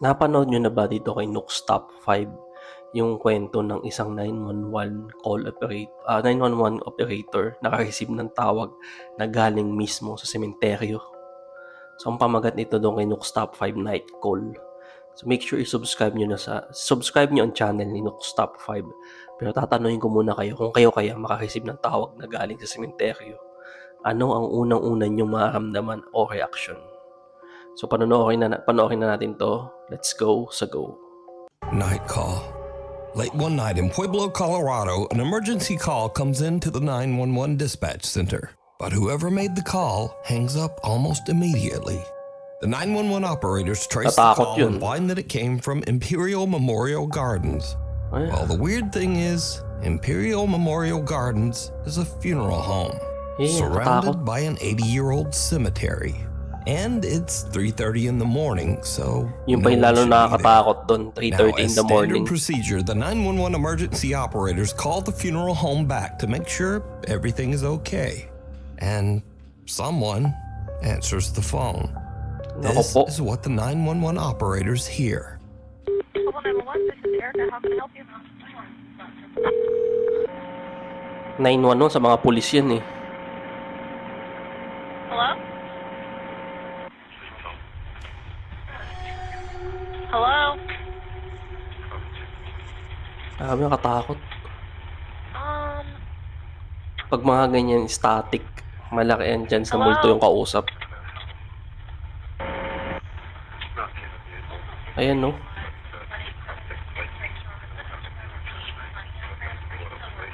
Napanood niyo na ba dito kay Nook's Top 5 yung kwento ng isang 911 operator naka-receive ng tawag na galing mismo sa sementeryo? So, ang pamagat nito doon kay Nook's Top 5 Night Call. So, make sure i-subscribe nyo ang channel ni Nook's Top 5. Pero tatanungin ko muna kayo kung kayo kaya maka-receive ng tawag na galing sa sementeryo. Ano ang unang-una nyong mararamdaman o reaksyon? So, panoorin na natin to. Let's go sa go. Night call. Late one night in Pueblo, Colorado, an emergency call comes into the 911 dispatch center. But whoever made the call hangs up almost immediately. The 911 operators trace the Natakot call yun. and find that it came from Imperial Memorial Gardens. Ay, Well, the weird thing is, Imperial Memorial Gardens is a funeral home surrounded by an 80-year-old cemetery. And it's 3:30 in the morning, so yung pa yung no one lalo should be there. nakakatakot doon, Now, 3:30 in as the morning. standard procedure, the 911 emergency operators call the funeral home back to make sure everything is okay. And someone answers the phone. Nako This po. is what the 911 operators hear. Global 911, this is Erica. How can I help you? 911 sa mga pulis yan eh. Hello? Hello? Grabe, nakatakot. Um, Pag mga ganyan static, malaki yan dyan sa Hello? multo yung kausap. Ayan no.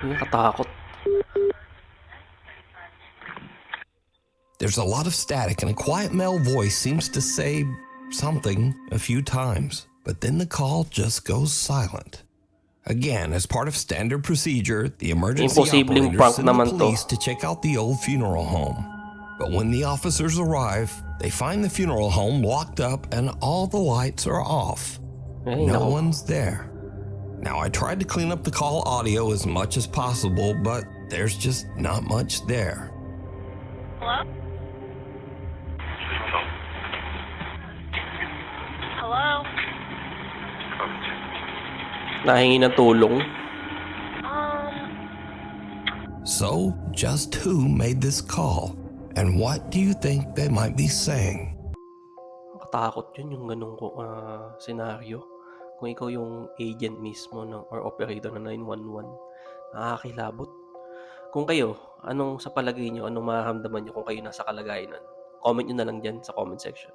Nakatakot. There's a lot of static, and a quiet male voice seems to say something a few times, but then the call just goes silent. Again, as part of standard procedure, the emergency Imposibleng operators prank send the naman to. police to check out the old funeral home. But when the officers arrive, they find the funeral home locked up and all the lights are off. Ay, No nako. one's there. Now, I tried to clean up the call audio as much as possible, but there's just not much there. hello? Hello? Nahingi ng tulong. So, just who made this call? And what do you think they might be saying? Nakatakot yun yung ganung senaryo. Kung ikaw yung agent mismo or operator ng 911, nakakilabot. Kung kayo, anong sa palagay nyo, anong mararamdaman nyo kung kayo nasa kalagayan nun? Comment nyo na lang dyan sa comment section.